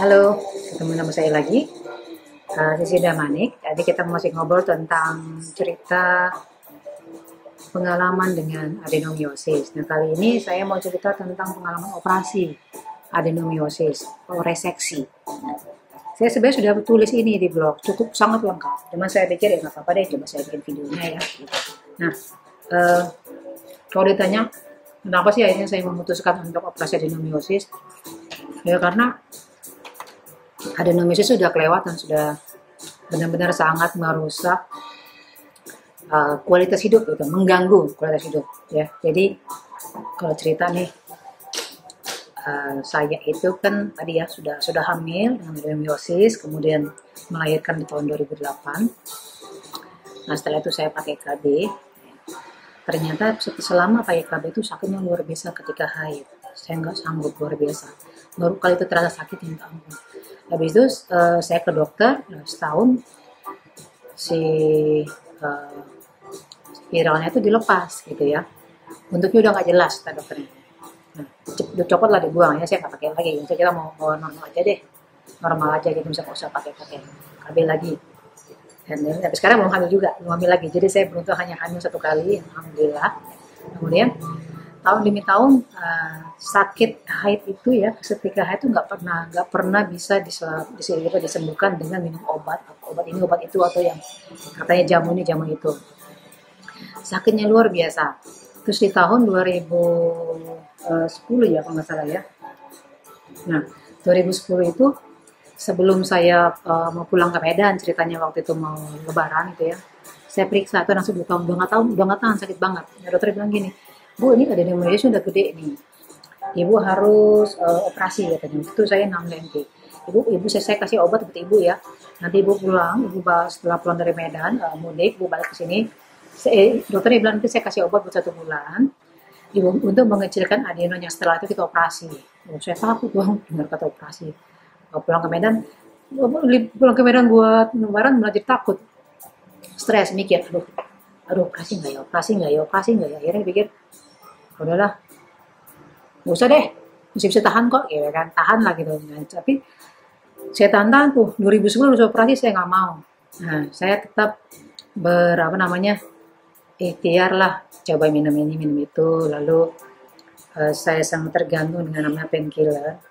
Halo, ketemu nama saya lagi, Sisi Damanik. Jadi kita masih ngobrol tentang cerita pengalaman dengan adenomiosis. Nah, kali ini saya mau cerita tentang pengalaman operasi adenomiosis atau reseksi. Saya sebenarnya sudah tulis ini di blog, cukup sangat lengkap. Cuma saya pikir ya nggak apa-apa deh, coba saya bikin videonya ya. Nah, eh, kalau ditanya kenapa sih akhirnya saya memutuskan untuk operasi adenomiosis, ya karena adenomiosis sudah kelewatan, sudah benar-benar sangat merusak kualitas hidup gitu, mengganggu kualitas hidup ya. Jadi kalau cerita nih, saya itu kan tadi ya sudah hamil dengan adenomiosis, kemudian melahirkan di tahun 2008. Nah, setelah itu saya pakai KB. Ternyata selama pakai KB itu sakitnya luar biasa ketika haid. Saya nggak sanggup, luar biasa. Baru kali itu terasa sakit, minta ampun. Habis itu saya ke dokter, setahun si spiralnya itu dilepas gitu ya. Bentuknya udah nggak jelas kata dokternya. Nah, dicopot lah, dibuang ya, saya nggak pakai lagi. Jadi kita mau normal aja deh, normal aja gitu, bisa nggak usah pakai KB lagi. Dan tapi sekarang belum hamil juga, belum hamil lagi. Jadi saya beruntung hanya hamil 1 kali, alhamdulillah. Kemudian tahun demi tahun sakit haid itu ya, ketika haid itu nggak pernah bisa disembuhkan dengan minum obat ini obat itu atau yang katanya jamu ini jamu itu. Sakitnya luar biasa. Terus di tahun 2010 ya kalau nggak salah ya. Nah, 2010 itu sebelum saya mau pulang ke Medan, ceritanya waktu itu mau lebaran itu ya, saya periksa itu langsung 2 tahun, udah nggak tahan, sakit banget. Nah, dokter bilang gini, Bu, ini adenomiosis sudah gede nih, Ibu harus operasi katanya. Itu saya 6 cm. Ibu saya kasih obat buat Ibu ya. Nanti Ibu pulang, setelah pulang dari Medan, mudik, Ibu balik ke sini. Dokternya bilang nanti saya kasih obat buat 1 bulan. Ibu untuk mengecilkan adenonya, setelah itu kita operasi. Saya takut dong dengar kata operasi. Pulang ke Medan buat lebaran malah jadi takut, stres, mikir, aduh operasi nggak ya, akhirnya pikir udahlah, nggak usah deh, masih bisa tahan kok, ya kan, tahan lah gitu. Nah, tapi saya tahan tuh 2010 operasi, saya nggak mau. Nah, saya tetap ikhtiar lah, coba minum ini minum itu. Lalu saya sangat tergantung dengan namanya painkiller.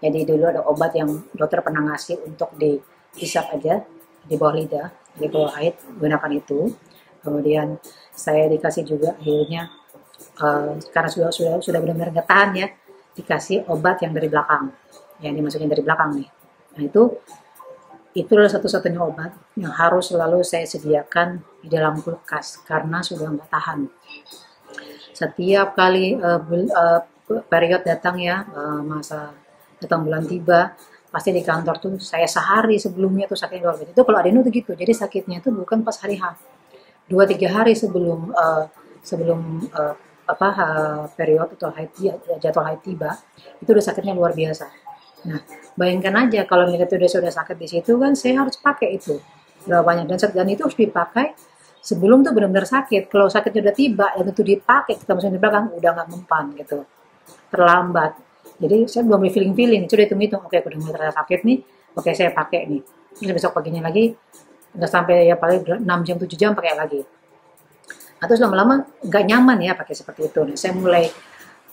Jadi dulu ada obat yang dokter pernah ngasih untuk dihisap aja di bawah lidah, di bawah haid, gunakan itu. Kemudian saya dikasih juga akhirnya karena sudah benar-benar nggak tahan ya, dikasih obat yang dari belakang, yang dimasukin dari belakang nih. Nah, itu adalah satu-satunya obat yang harus selalu saya sediakan di dalam kulkas karena sudah nggak tahan. Setiap kali period datang ya, masa datang bulan tiba, pasti di kantor tuh saya sehari sebelumnya tuh sakitnya luar biasa. Itu kalau adeno tuh gitu, jadi sakitnya itu bukan pas hari H, 2-3 hari sebelum period atau jadwal haid tiba, itu udah sakitnya luar biasa. Nah, bayangkan aja kalau kita sudah sakit di situ kan, saya harus pakai itu berapa banyak, dan itu harus dipakai sebelum tuh benar-benar sakit. Kalau sakitnya udah tiba dan itu dipakai, kita masukin di belakang, udah nggak mempan gitu, terlambat. Jadi saya belum feeling, sudah hitung-hitung, oke, udah mulai terasa sakit nih, oke saya pakai nih. Terus besok paginya lagi, udah sampai ya paling 6 jam 7 jam pakai lagi. Atau lama-lama nggak nyaman ya pakai seperti itu. Nah, saya mulai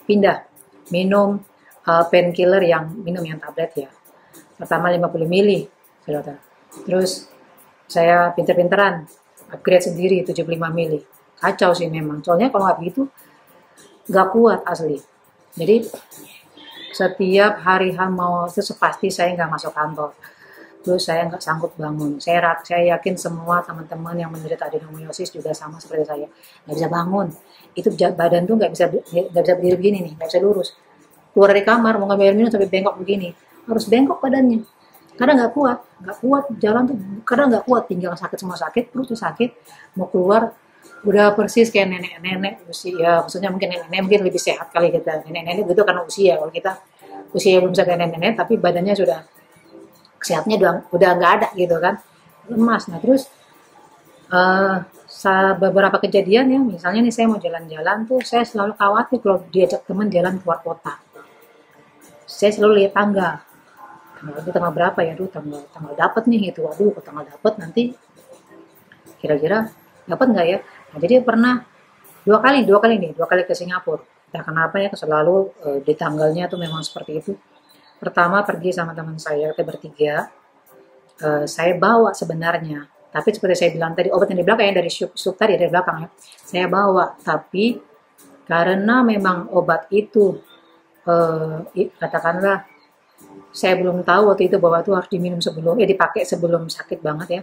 pindah minum painkiller yang tablet ya. Pertama 50 mili, saudara. Terus saya pinter-pinteran upgrade sendiri 75 mili. Kacau sih memang. Soalnya kalau nggak begitu nggak kuat asli. Jadi setiap hari mau itu pasti saya nggak masuk kantor. Terus saya nggak sanggup bangun. Saya yakin semua teman-teman yang menderita adenomiosis juga sama seperti saya, nggak bisa bangun. Itu badan tuh nggak bisa berdiri begini nih, nggak bisa lurus. Keluar dari kamar mau ngambil minum sampai bengkok begini, harus bengkok badannya. Karena nggak kuat jalan tuh, karena nggak kuat, tinggal sakit, semua sakit, perut tuh sakit, mau keluar udah persis kayak nenek-nenek usia, maksudnya mungkin nenek mungkin lebih sehat kali kita, nenek-nenek gitu karena usia. Kalau kita usia belum sampai nenek-nenek tapi badannya sudah, sehatnya udah nggak ada gitu kan, lemas. Nah, terus beberapa kejadian ya, misalnya nih saya mau jalan-jalan tuh, saya selalu khawatir kalau diajak teman jalan keluar kota. Saya selalu lihat tangga, tanggal berapa ya, aduh tanggal dapat nih gitu, aduh kok tanggal dapat nanti kira-kira dapat nggak ya. Nah, jadi pernah dua kali ke Singapura. Nah, kenapa ya selalu di tanggalnya tuh memang seperti itu. Pertama pergi sama teman saya, kita bertiga. Saya bawa sebenarnya, tapi seperti saya bilang tadi, obat yang di belakang ya, dari sup tadi dari belakang ya, saya bawa, tapi karena memang obat itu katakanlah saya belum tahu waktu itu bahwa itu harus diminum sebelum, dipakai sebelum sakit banget ya.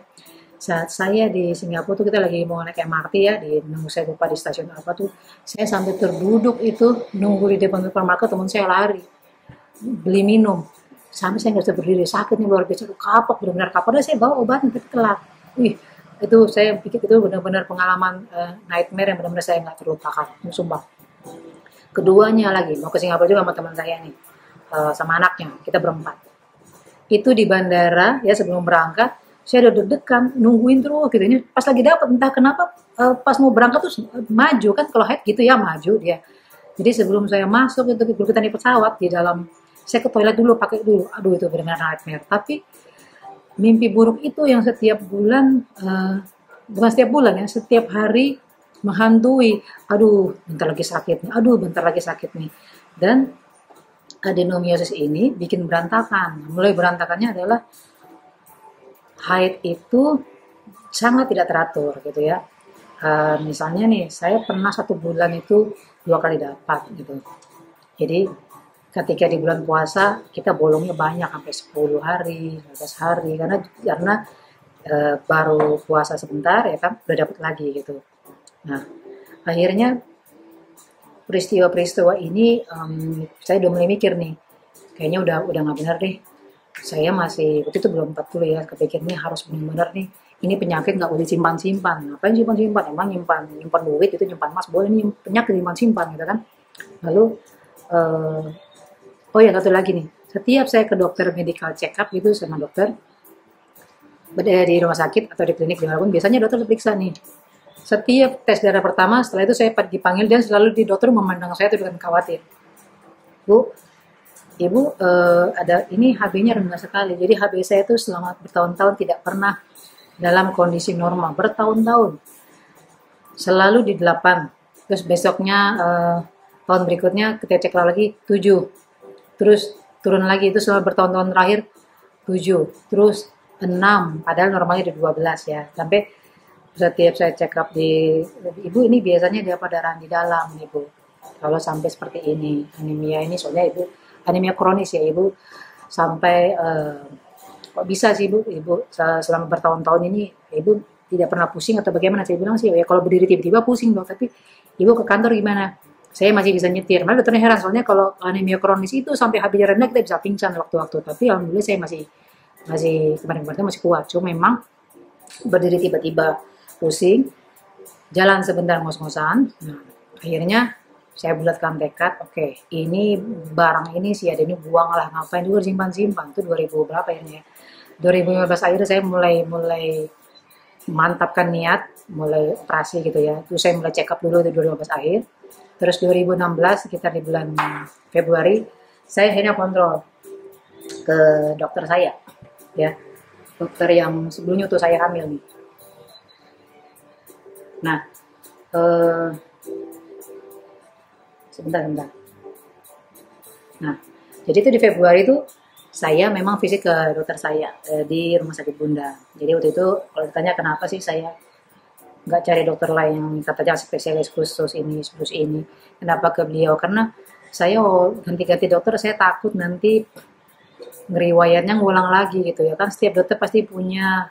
Saat saya di Singapura tuh kita lagi mau naik MRT ya, nunggu saya lupa di stasiun apa tuh, saya sampai terduduk itu nunggu di depan supermarket, teman saya lari beli minum sampai saya nggak bisa berdiri, sakitnya luar biasa, kapok, benar-benar kapok. Dan saya bawa obatnya tapi telat. Wih, itu saya pikir itu benar-benar pengalaman nightmare yang benar-benar saya nggak terlupakan, sumpah. Keduanya lagi mau ke Singapura juga sama teman saya nih, sama anaknya, kita berempat. Itu di bandara ya, sebelum berangkat saya udah deg-degan nungguin terus gitu, ini pas lagi dapat entah kenapa pas mau berangkat tuh maju kan, kalau head gitu ya maju dia. Jadi sebelum saya masuk itu kita di pesawat, di dalam saya ke toilet dulu, pakai dulu, aduh itu benar-benar nightmare. Tapi mimpi buruk itu yang setiap bulan, bukan setiap bulan ya, setiap hari menghantui, aduh bentar lagi sakit nih, aduh bentar lagi sakit nih. Dan adenomiosis ini bikin berantakan. Mulai berantakannya adalah haid itu sangat tidak teratur gitu ya. Misalnya nih, saya pernah 1 bulan itu 2 kali dapat gitu. Jadi ketika di bulan puasa kita bolongnya banyak sampai 10 hari, 15 hari karena baru puasa sebentar ya kan udah dapat lagi gitu. Nah, akhirnya peristiwa-peristiwa ini saya udah mulai mikir nih, kayaknya udah nggak benar deh. Saya masih waktu itu belum 40 ya, kepikir nih harus benar-benar nih, ini penyakit nggak boleh simpan-simpan. Ngapain simpan-simpan? Emang nyimpan duit itu, nyimpan emas boleh, nih penyakit simpan gitu kan. Lalu oh ya satu lagi nih, setiap saya ke dokter medical check up gitu sama dokter di rumah sakit atau di klinik dimanapun, biasanya dokter periksa nih. Setiap tes darah pertama, setelah itu saya dipanggil dan selalu di dokter memandang saya itu dengan khawatir. Bu, Ibu ada ini HB-nya rendah sekali. Jadi HB saya itu selama bertahun-tahun tidak pernah dalam kondisi normal, bertahun-tahun. Selalu di 8. Terus besoknya tahun berikutnya kita cek lagi 7. Terus turun lagi, itu selama bertahun-tahun terakhir 7. Terus 6, padahal normalnya di 12 ya. Sampai setiap saya check up di Ibu, ini biasanya dia perdarahan di dalam Ibu. Kalau sampai seperti ini, anemia ini soalnya Ibu anemia kronis ya Ibu, sampai kok bisa sih Ibu selama bertahun-tahun ini Ibu tidak pernah pusing atau bagaimana? Saya bilang sih ya kalau berdiri tiba-tiba pusing dong, tapi Ibu ke kantor gimana? Saya masih bisa nyetir. Malah dokternya heran, soalnya kalau anemia kronis itu sampai HB rendah kita bisa pingsan waktu-waktu. Tapi alhamdulillah saya masih kemarin-kemarin masih kuat. Cuma memang berdiri tiba-tiba pusing, jalan sebentar ngos-ngosan. Nah, akhirnya saya bulatkan tekad, oke, ini barang ini sih ada ini buang lah, ngapain juga simpan-simpan. Itu 2000 berapa ya? 2015 akhir saya mulai mantapkan niat, mulai operasi gitu ya. Terus saya mulai check up dulu di 2015 akhir. Terus 2016 sekitar di bulan Februari saya akhirnya kontrol ke dokter saya, ya, dokter yang sebelumnya tuh saya hamil nih. Nah, sebentar. Nah, jadi itu di Februari itu saya memang visit ke dokter saya di Rumah Sakit Bunda. Jadi waktu itu kalau ditanya kenapa sih saya nggak cari dokter lain yang katanya spesialis khusus ini, kenapa ke beliau? Karena saya ganti-ganti dokter, saya takut nanti ngeriwayatnya ngulang lagi gitu ya kan. Setiap dokter pasti punya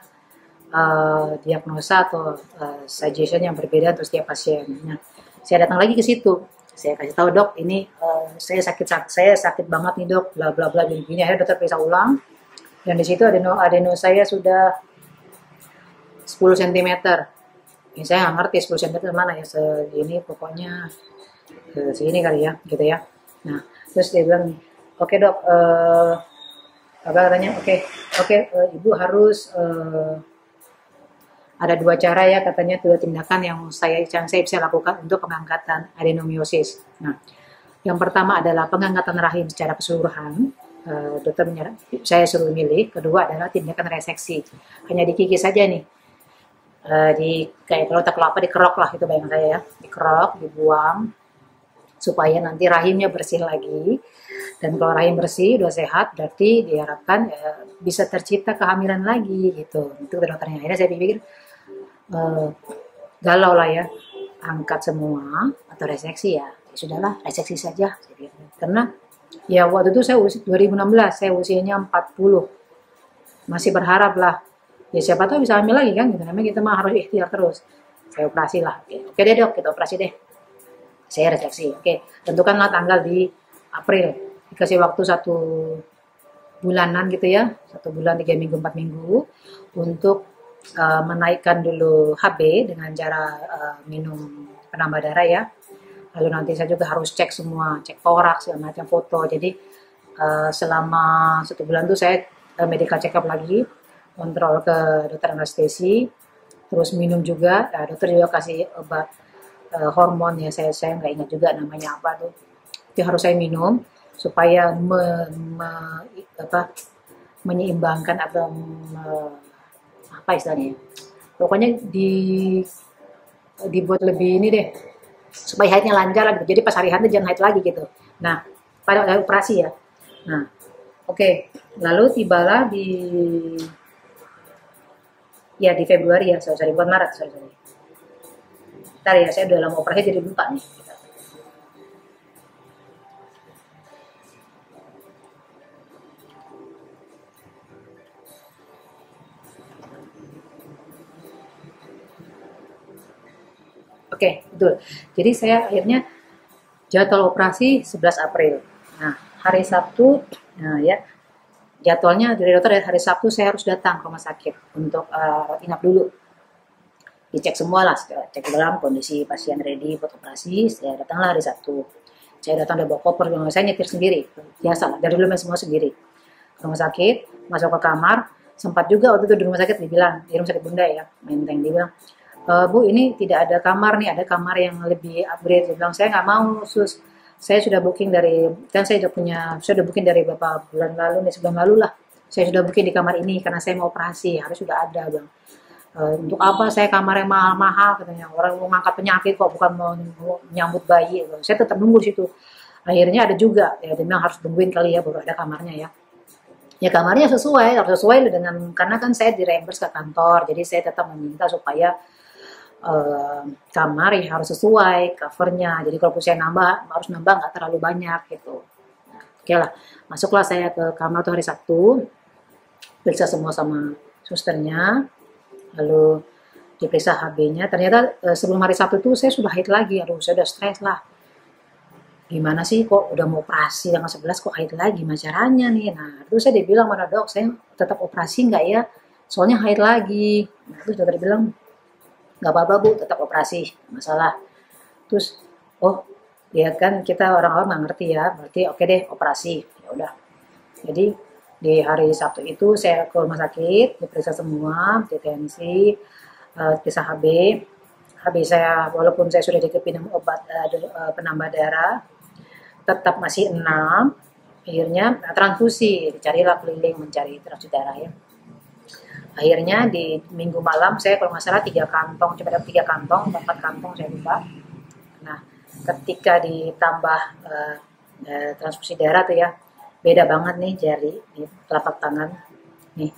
diagnosa atau suggestion yang berbeda untuk setiap pasien. Nah, saya datang lagi ke situ. Saya kasih tahu, dok, ini saya sakit banget nih dok, bla bla bla gini. Akhirnya dokter periksa ulang, dan di situ adeno saya sudah 10 cm. Ini saya nggak ngerti 10 cm mana ya, segini pokoknya segini kali ya, gitu ya. Nah, terus dia bilang, oke dok, apa katanya, oke, ibu harus ada 2 cara ya katanya, 2 tindakan yang saya bisa lakukan untuk pengangkatan adenomiosis. Nah, yang pertama adalah pengangkatan rahim secara keseluruhan. dokter saya suruh milih. Kedua adalah tindakan reseksi, hanya dikikis saja nih. Di kayak kalau kelapa dikerok lah, itu bayang saya ya, dikerok, dibuang supaya nanti rahimnya bersih lagi. Dan kalau rahim bersih udah sehat, berarti diharapkan bisa tercipta kehamilan lagi gitu. Itu dokternya. Akhirnya saya pikir galau lah ya, angkat semua atau reseksi ya. Sudahlah, reseksi saja. Karena ya waktu itu saya 2016, saya usianya 40, masih berharap lah. Ya siapa tahu bisa hamil lagi kan, gitu. Namanya kita mah harus ikhtiar terus. Saya operasi lah. Oke deh dok, kita operasi deh. Saya reseksi. Oke, tentukanlah tanggal di April. Dikasih waktu 1 bulanan gitu ya, 1 bulan, 3 minggu, 4 minggu untuk menaikkan dulu HB dengan cara minum penambah darah ya. Lalu nanti saya juga harus cek semua, cek toraks, segala macam, foto. Jadi selama 1 bulan tuh saya medical check up lagi, kontrol ke dokter anestesi, terus minum juga. Nah, dokter juga kasih obat hormon ya, saya nggak ingat juga namanya apa tuh. Itu harus saya minum supaya menyeimbangkan atau apa istilahnya. Pokoknya dibuat lebih ini deh, supaya haidnya lancar gitu. Jadi pas hari haid jangan haid lagi gitu. Nah, pada operasi ya. Nah, oke. Lalu tibalah di Februari ya, sorry, bukan Maret, sorry. Ntar ya, saya udah lama operasi jadi lupa nih. Oke, betul. Jadi saya akhirnya jadwal operasi 11 April. Nah, hari Sabtu, nah ya, jadwalnya dari dokter hari Sabtu saya harus datang ke rumah sakit untuk inap dulu. Dicek semua lah, cek dalam kondisi pasien ready buat operasi. Saya datanglah hari Sabtu. Saya datang udah bawa koper, saya nyetir sendiri. Biasa lah, dari dulu semua sendiri. Ke rumah sakit, masuk ke kamar. Sempat juga waktu itu di rumah sakit dibilang, di rumah sakit Bunda ya, Menteng, dibilang, Bu ini tidak ada kamar nih, ada kamar yang lebih upgrade. Dia bilang, saya nggak mau sus, saya sudah booking dari, kan saya sudah booking dari beberapa bulan lalu nih, sebulan lalu lah. Saya sudah booking di kamar ini karena saya mau operasi, harus sudah ada bang. Untuk apa saya kamarnya mahal-mahal katanya, orang mau ngangkat penyakit kok, bukan mau menyambut bayi. Saya tetap nunggu situ. Akhirnya ada juga, ya dia bilang harus tungguin kali ya baru ada kamarnya ya. Ya kamarnya harus sesuai dengan, karena kan saya direimburse ke kantor, jadi saya tetap meminta supaya kamar ya harus sesuai covernya. Jadi kalau saya harus nambah nggak terlalu banyak gitu. Nah, oke lah, masuklah saya ke kamar tuh hari Sabtu, periksa semua sama susternya, lalu diperiksa HB-nya. Ternyata sebelum hari Sabtu tuh saya sudah haid lagi. Aduh, saya udah stres lah. Gimana sih kok udah mau operasi tanggal 11 kok haid lagi, caranya nih. Nah, terus saya dibilang mana dok, saya tetap operasi nggak ya? Soalnya haid lagi. Nah, terus dokter bilang nggak apa-apa bu, tetap operasi, masalah. Terus oh ya kan kita orang-orang nggak ngerti ya, berarti oke deh operasi. Ya udah, jadi di hari Sabtu itu saya ke rumah sakit, diperiksa semua, tensi, periksa HB saya, walaupun saya sudah dikepin obat penambah darah, tetap masih 6. Akhirnya transfusi, dicarilah keliling mencari transfusi darah ya. Akhirnya di minggu malam saya kalau nggak salah 3 kantong, cuma dapat 3 kantong, 4 kantong saya lupa. Nah, ketika ditambah transfusi darah tuh ya, beda banget nih jari di telapak tangan. Nih,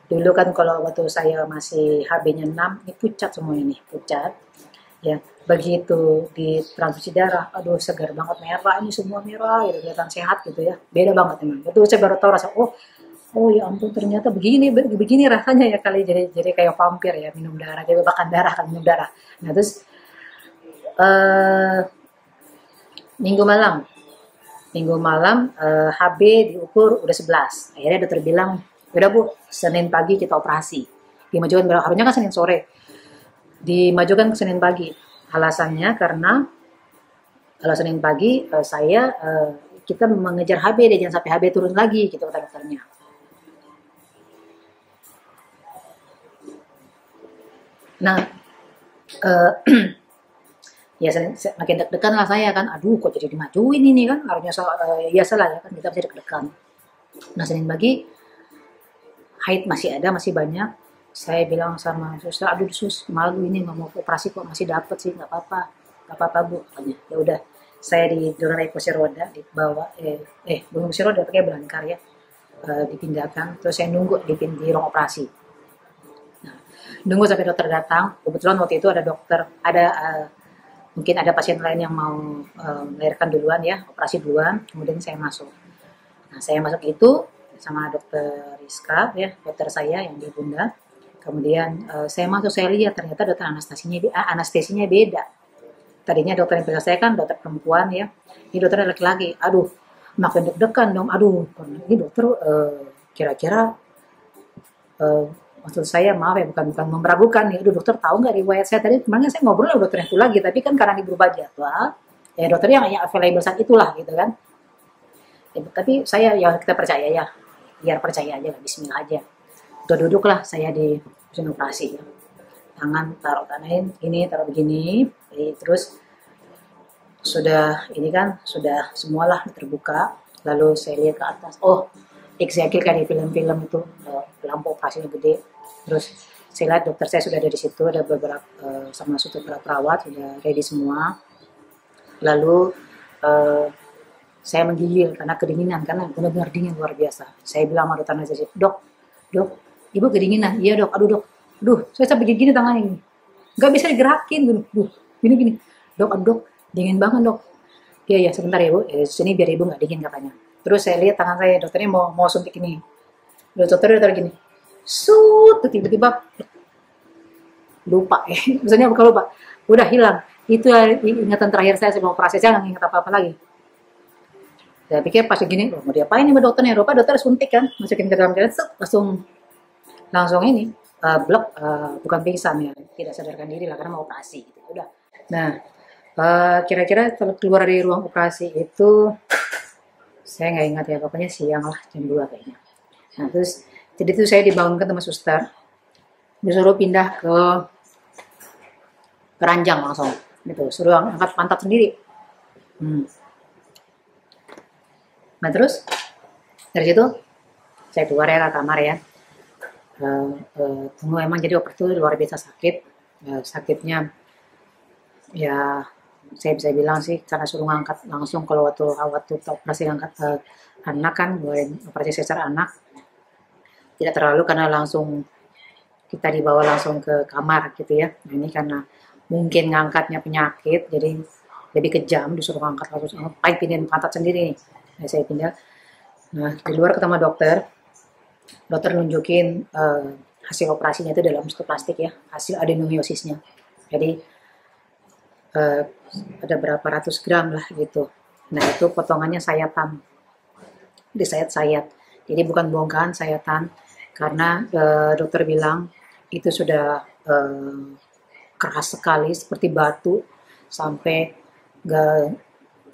dulu kan kalau waktu saya masih HB-nya 6, ini pucat semua ini, pucat. Ya, begitu di transfusi darah, aduh segar banget, merah, ini semua merah, gitu, kelihatan sehat gitu ya. Beda banget emang. Itu saya baru tahu rasa, oh ya ampun ternyata begini rasanya ya kali, jadi kayak vampir ya, minum darah, jadi makan darah kan, minum darah. Nah terus minggu malam HB diukur udah 11. Akhirnya dokter bilang, udah bu, Senin pagi kita operasi. Dimajukan, harusnya kan Senin sore, dimajukan ke Senin pagi. Alasannya karena kalau Senin pagi kita mengejar HB deh, jangan sampai HB turun lagi gitu kata dokternya. Nah, ya makin deg-degan lah saya kan, aduh kok jadi dimajuin ini kan, harusnya ya salah ya kan, kita bisa deg-degan. Nah Senin pagi haid masih ada, masih banyak. Saya bilang sama suster, aduh sus, malu ini nggak mau operasi kok masih dapet sih, nggak apa-apa bu. Ya udah, saya didorong kursi roda, dibawa, belum kursi roda, pakai belangkar ya, dipindahkan. Terus saya nunggu di ruang operasi. Nah, nunggu sampai dokter datang. Kebetulan waktu itu ada dokter, mungkin ada pasien lain yang mau melahirkan duluan ya, operasi duluan. Kemudian saya masuk. Nah, saya masuk itu sama dokter Rizka ya, dokter saya yang di Bunda. Kemudian saya masuk, saya lihat ternyata dokter anestesinya beda. Tadinya dokter yang periksa saya kan dokter perempuan ya, ini dokter laki-laki. Aduh, makin deg-degan dong. Aduh, ini dokter kira-kira maksud saya maaf ya, bukan meragukan ya. Aduh dokter tahu nggak riwayat saya tadi? Kemarin saya ngobrol sama dokter itu lagi, tapi kan karena berubah jadwal, ya dokter yang available saat itulah gitu kan. Ya, tapi saya ya kita percaya ya, biar percaya aja, Bismillah aja. Duduklah saya di mesin operasi ya. Tangan taruh kanan, ini taruh begini, terus sudah ini kan sudah semualah terbuka. Lalu saya lihat ke atas, oh exactly kayak di film-film itu, lampu operasinya gede. Terus saya lihat dokter saya sudah ada di situ, ada beberapa sama beberapa perawat sudah ready semua. Lalu saya menggigil karena kedinginan, karena benar-benar dingin luar biasa. Saya bilang sama dokter anestesi, dok, ibu kedinginan. Iya dok, aduh, saya sampai gini tangannya ini, nggak bisa digerakin, gini, dok, dingin banget dok. Iya sebentar ya bu, sini biar ibu nggak dingin katanya. Terus saya lihat tangan saya, dokternya mau suntik ini, dokternya gini, tiba-tiba lupa, maksudnya bukan lupa, udah hilang. Itu ingatan terakhir saya sebelum operasi, saya nggak ingat apa-apa lagi. Saya pikir pas gini, mau diapain nih dokternya? Dokter suntik kan, masukin ke dalam keret, langsung ini blok, bukan pingsan ya, tidak sadarkan diri lah karena mau operasi gitu. Udah. Nah, kira-kira keluar dari ruang operasi itu saya nggak ingat ya, pokoknya siang lah, jam 2 kayaknya. Nah terus jadi itu saya dibangunkan sama suster, disuruh pindah ke keranjang langsung gitu, suruh angkat pantat sendiri. Nah terus dari situ saya keluar ya ke kamar ya. Tunggu, emang jadi operasi itu luar biasa sakit. Sakitnya ya saya bisa bilang sih karena suruh ngangkat langsung. Kalau waktu operasi ngangkat anak kan, operasi sesar anak tidak terlalu karena langsung kita dibawa langsung ke kamar gitu ya. Nah, ini karena mungkin ngangkatnya penyakit jadi lebih kejam, disuruh ngangkat langsung, pindahin pantat sendiri. Nah, saya pindah. Nah di luar ketemu dokter nunjukin hasil operasinya itu dalam satu plastik ya, hasil adenomiosisnya. Jadi ada berapa ratus gram lah gitu. Nah itu potongannya sayatan, disayat-sayat. Jadi bukan bongkahan, sayatan. Karena dokter bilang itu sudah keras sekali seperti batu, sampai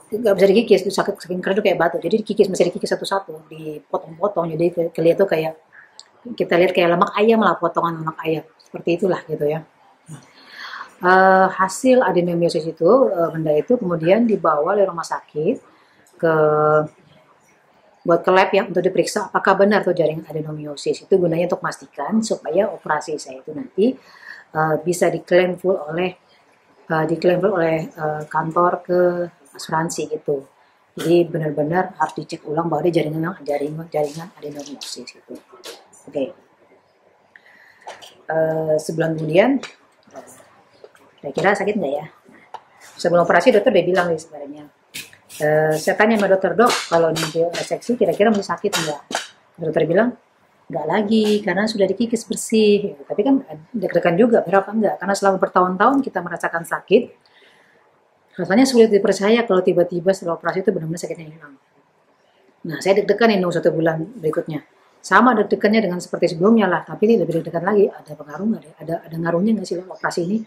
nggak bisa dikikis, itu saking keras kayak batu. Jadi masih dikikis satu-satu, dipotong-potong. Jadi kelihatan tuh kayak kita lihat kayak lemak ayam lah, potongan lemak ayam seperti itulah gitu ya. Hasil adenomiosis itu, benda itu kemudian dibawa oleh rumah sakit buat ke lab ya, untuk diperiksa apakah benar tuh jaringan adenomiosis. Itu gunanya untuk memastikan supaya operasi saya itu nanti bisa diklaim full oleh kantor ke asuransi gitu. Jadi benar-benar harus dicek ulang bahwa dia jaringan adenomiosis gitu. Oke. Sebulan kemudian, kira-kira sakit nggak ya? Sebelum operasi dokter dia bilang nih sebenarnya. Saya tanya sama dokter, dok, kalau nanti reseksi kira-kira masih sakit nggak? Dokter bilang, nggak lagi, karena sudah dikikis bersih. Tapi kan deg-degan juga, berapa enggak? Karena selama bertahun-tahun kita merasakan sakit, rasanya sulit dipercaya kalau tiba-tiba setelah operasi itu benar-benar sakitnya hilang. Nah, saya deg-degan ini 1 bulan berikutnya. Sama deg-degannya dengan seperti sebelumnya lah, tapi ini lebih deg-degan lagi. Ada pengaruh nggak? Ada ngaruhnya nggak sih operasi ini?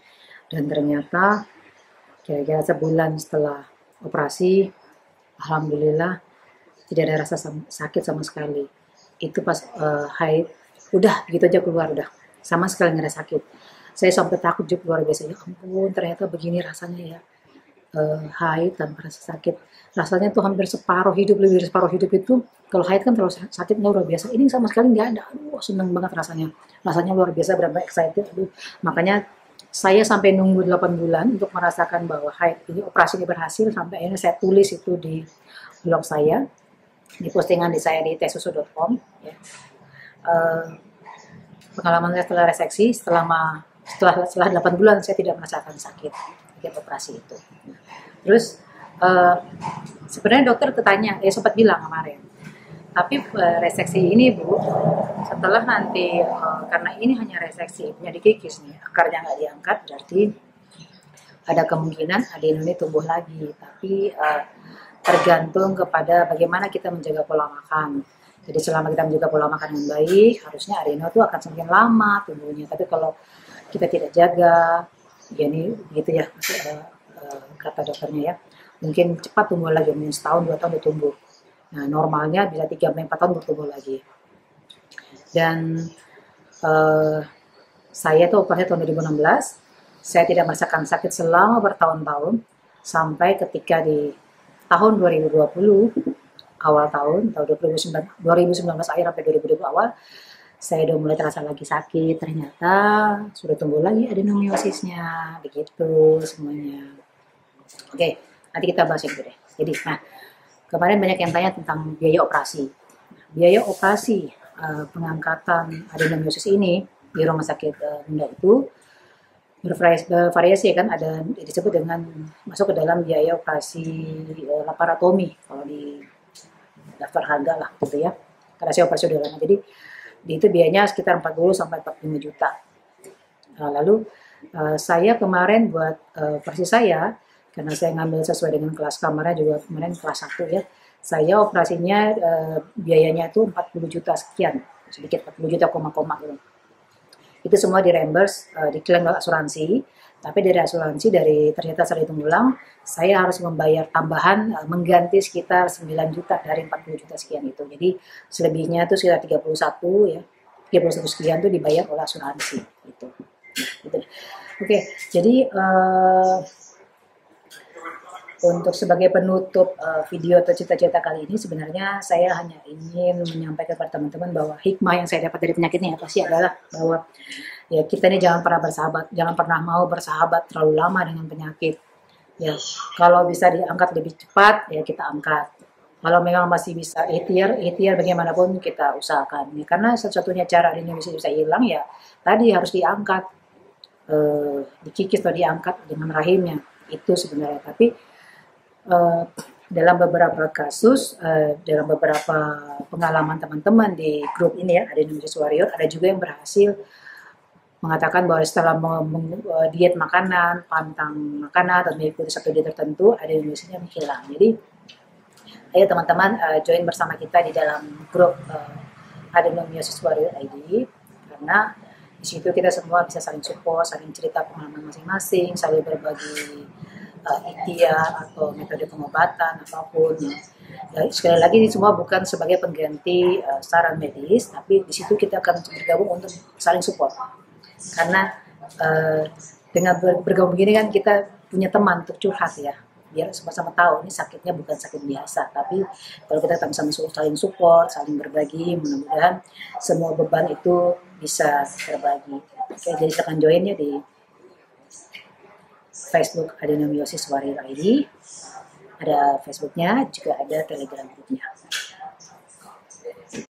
Dan ternyata kira-kira sebulan setelah operasi, alhamdulillah tidak ada rasa sakit sama sekali. Itu pas haid, udah gitu aja keluar, udah sama sekali nggak ada sakit. Saya sampai takut juga luar biasa, ya ampun ternyata begini rasanya ya. haid tanpa rasa sakit. Rasanya tuh hampir separuh hidup, lebih dari separuh hidup itu. Kalau haid kan terlalu sakitnya luar biasa. Ini sama sekali nggak ada. Aduh, seneng banget rasanya. Rasanya luar biasa, berapa excited. Aduh, makanya saya sampai nunggu 8 bulan untuk merasakan bahwa haid ini operasi ini berhasil. Sampai akhirnya saya tulis itu di blog saya, di postingan di saya di tesusu.com. Ya. Pengalaman saya setelah reseksi, setelah 8 bulan saya tidak merasakan sakit operasi itu. Terus sebenarnya dokter bertanya, sempat bilang kemarin, tapi reseksi ini Bu, setelah nanti karena ini hanya reseksi punya di kikis nih, akarnya nggak diangkat, berarti ada kemungkinan adeno ini tumbuh lagi, tapi tergantung kepada bagaimana kita menjaga pola makan. Jadi selama kita menjaga pola makan yang baik, harusnya adeno itu akan semakin lama tumbuhnya. Tapi kalau kita tidak jaga, ya ini begitu ya, kata dokternya ya, mungkin cepat tumbuh lagi, mungkin setahun 2 tahun tumbuh. Nah normalnya bisa 3-4 tahun bertumbuh lagi. Dan saya tuh operasi tahun 2016, saya tidak merasakan sakit selama bertahun-tahun, sampai ketika di tahun 2020, awal tahun 2019 akhir sampai 2020 awal, saya udah mulai terasa lagi sakit, ternyata sudah tumbuh lagi adenomiosisnya, begitu semuanya. Oke, nanti kita bahas itu deh. Jadi, nah, kemarin banyak yang tanya tentang biaya operasi. Biaya operasi pengangkatan adenomiosis ini di rumah sakit Bunda itu bervariasi kan, ada disebut dengan masuk ke dalam biaya operasi laparotomi kalau di daftar harga lah gitu ya, karena saya operasi udah lama, jadi itu biayanya sekitar 40 sampai 45 juta. Lalu saya kemarin buat operasi saya, karena saya ngambil sesuai dengan kelas kamarnya juga kemarin kelas 1 ya, saya operasinya biayanya itu 40 juta sekian, sedikit 40 juta koma gitu. Itu semua di reimburse, diklaim asuransi. Tapi dari asuransi, ternyata saya hitung ulang, saya harus membayar tambahan, mengganti sekitar 9 juta dari 40 juta sekian itu. Jadi selebihnya itu sekitar 31 ya, 31 sekian itu dibayar oleh asuransi gitu. Oke, jadi untuk sebagai penutup video atau cita-cita kali ini, sebenarnya saya hanya ingin menyampaikan kepada teman-teman bahwa hikmah yang saya dapat dari penyakit ini apa sih adalah bahwa ya kita ini jangan pernah mau bersahabat terlalu lama dengan penyakit. Ya, kalau bisa diangkat lebih cepat ya kita angkat. Kalau memang masih bisa ikhtiar bagaimanapun kita usahakan. Ya, karena satu-satunya cara ini bisa hilang ya tadi harus diangkat, dikikis atau diangkat dengan rahimnya itu sebenarnya. Tapi dalam beberapa kasus, dalam beberapa pengalaman teman-teman di grup ini ya, Adenomyosis Warrior, ada juga yang berhasil mengatakan bahwa setelah diet makanan, pantang makanan, atau mengikuti satu diet tertentu, adenomyosisnya menghilang. Jadi, ayo teman-teman join bersama kita di dalam grup Adenomyosis Warrior ID, karena di situ kita semua bisa saling support, saling cerita pengalaman masing-masing, saling berbagi ikhtiar atau metode pengobatan apapun. Ya, sekali lagi ini semua bukan sebagai pengganti saran medis, tapi di situ kita akan bergabung untuk saling support. Karena dengan bergabung begini kan kita punya teman untuk curhat ya, biar sama-sama tahu ini sakitnya bukan sakit biasa, tapi kalau kita sama-sama saling support, saling berbagi, mudah-mudahan semua beban itu bisa terbagi. Oke, jadi silakan join ya di Facebook Adenomyosis Warrior ID, ada Facebooknya, juga ada Telegram grupnya.